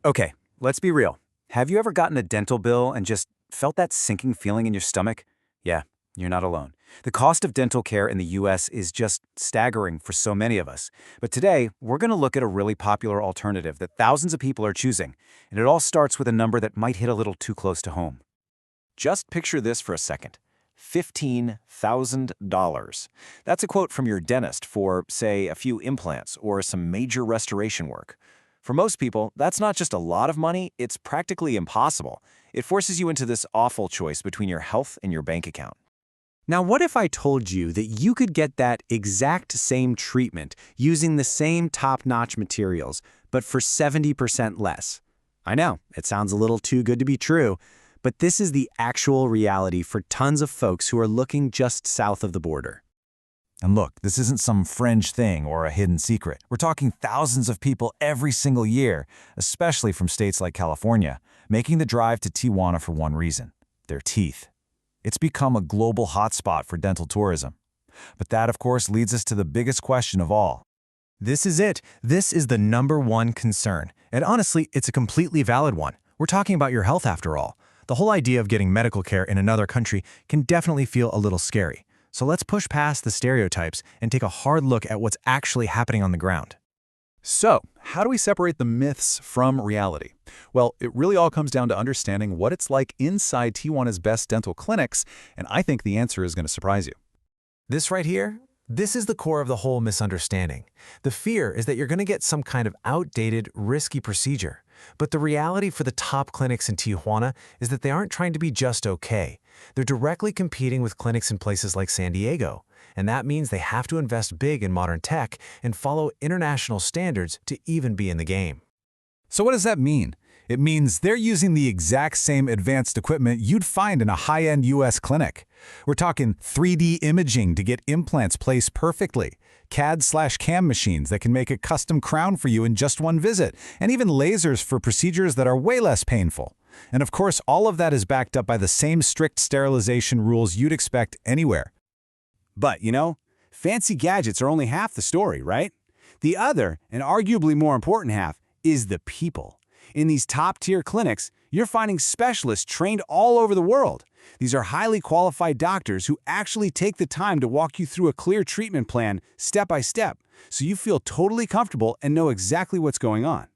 Okay, let's be real. Have you ever gotten a dental bill and just felt that sinking feeling in your stomach? Yeah, you're not alone. The cost of dental care in the US is just staggering for so many of us. But today, we're going to look at a really popular alternative that thousands of people are choosing, and it all starts with a number that might hit a little too close to home. Just picture this for a second. $15,000. That's a quote from your dentist for, say, a few implants or some major restoration work. For most people, that's not just a lot of money, it's practically impossible. It forces you into this awful choice between your health and your bank account. Now, what if I told you that you could get that exact same treatment using the same top-notch materials, but for 70% less? I know, it sounds a little too good to be true, but this is the actual reality for tons of folks who are looking just south of the border. And look, this isn't some fringe thing or a hidden secret. We're talking thousands of people every single year, especially from states like California, making the drive to Tijuana for one reason: their teeth. It's become a global hotspot for dental tourism. But that, of course, leads us to the biggest question of all. This is it. This is the #1 concern. And honestly, it's a completely valid one. We're talking about your health after all. The whole idea of getting medical care in another country can definitely feel a little scary. So let's push past the stereotypes and take a hard look at what's actually happening on the ground. So, how do we separate the myths from reality? Well, it really all comes down to understanding what it's like inside Tijuana's best dental clinics, and I think the answer is going to surprise you. This right here, this is the core of the whole misunderstanding. The fear is that you're going to get some kind of outdated, risky procedure. But the reality for the top clinics in Tijuana is that they aren't trying to be just okay. They're directly competing with clinics in places like San Diego. And that means they have to invest big in modern tech and follow international standards to even be in the game. So what does that mean? It means they're using the exact same advanced equipment you'd find in a high-end US clinic. We're talking 3D imaging to get implants placed perfectly, CAD/CAM machines that can make a custom crown for you in just one visit, and even lasers for procedures that are way less painful. And of course, all of that is backed up by the same strict sterilization rules you'd expect anywhere. But, fancy gadgets are only half the story, right? The other, and arguably more important half, is the people. In these top-tier clinics, you're finding specialists trained all over the world. These are highly qualified doctors who actually take the time to walk you through a clear treatment plan step by step, so you feel totally comfortable and know exactly what's going on.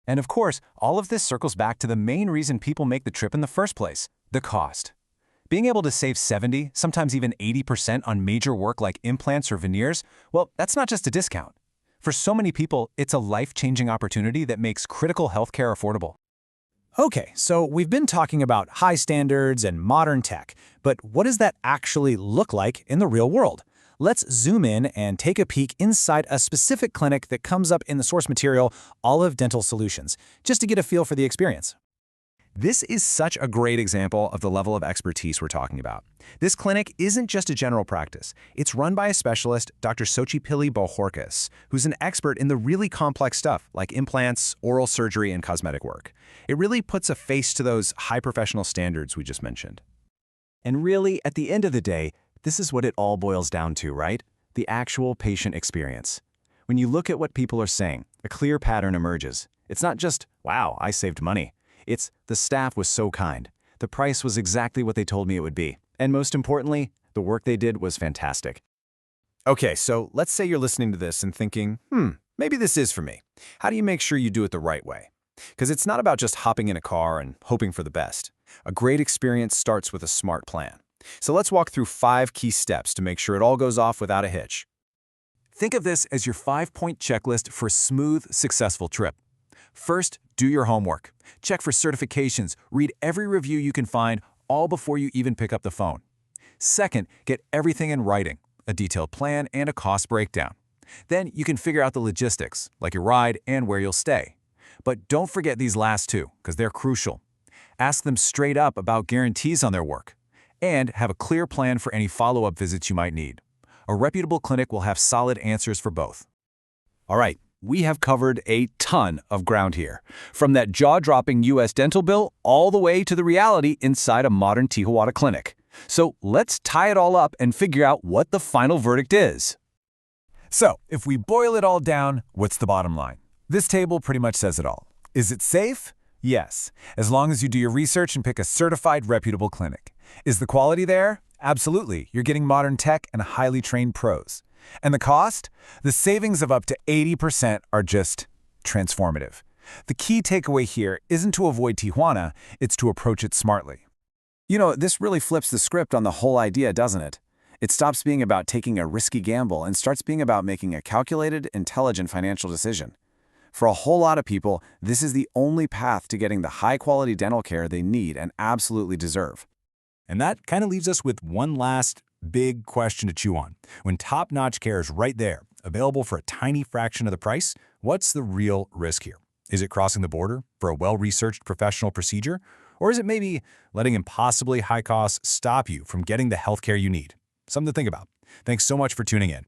And of course, all of this circles back to the main reason people make the trip in the first place: the cost. Being able to save 70, sometimes even 80% on major work like implants or veneers, well, that's not just a discount. For so many people, it's a life-changing opportunity that makes critical healthcare affordable. Okay, so we've been talking about high standards and modern tech, but what does that actually look like in the real world? Let's zoom in and take a peek inside a specific clinic that comes up in the source material, Olive Dental Solutions, just to get a feel for the experience. This is such a great example of the level of expertise we're talking about. This clinic isn't just a general practice. It's run by a specialist, Dr. Xochipilli Bojorquez, who's an expert in the really complex stuff like implants, oral surgery, and cosmetic work. It really puts a face to those high professional standards we just mentioned. And really, at the end of the day, this is what it all boils down to, right? The actual patient experience. When you look at what people are saying, a clear pattern emerges. It's not just, wow, I saved money. It's, the staff was so kind. The price was exactly what they told me it would be. And most importantly, the work they did was fantastic. Okay, so let's say you're listening to this and thinking, maybe this is for me. How do you make sure you do it the right way? Because it's not about just hopping in a car and hoping for the best. A great experience starts with a smart plan. So let's walk through 5 key steps to make sure it all goes off without a hitch. Think of this as your 5-point checklist for a smooth, successful trip. First, do your homework. Check for certifications, read every review you can find, all before you even pick up the phone. Second, get everything in writing, a detailed plan and a cost breakdown. Then you can figure out the logistics, like your ride and where you'll stay. But don't forget these last 2, because they're crucial. Ask them straight up about guarantees on their work. And have a clear plan for any follow-up visits you might need. A reputable clinic will have solid answers for both. All right. We have covered a ton of ground here, from that jaw-dropping US dental bill all the way to the reality inside a modern Tijuana clinic. So let's tie it all up and figure out what the final verdict is. So, if we boil it all down, what's the bottom line? This table pretty much says it all. Is it safe? Yes, as long as you do your research and pick a certified, reputable clinic. Is the quality there? Absolutely. You're getting modern tech and highly trained pros. And the cost? The savings of up to 80% are just transformative. The key takeaway here isn't to avoid Tijuana, it's to approach it smartly. You know, this really flips the script on the whole idea, doesn't it? It stops being about taking a risky gamble and starts being about making a calculated, intelligent financial decision. For a whole lot of people, this is the only path to getting the high-quality dental care they need and absolutely deserve. And that kind of leaves us with one last big question to chew on. When top-notch care is right there, available for a tiny fraction of the price, what's the real risk here? Is it crossing the border for a well-researched professional procedure? Or is it maybe letting impossibly high costs stop you from getting the healthcare you need? Something to think about. Thanks so much for tuning in.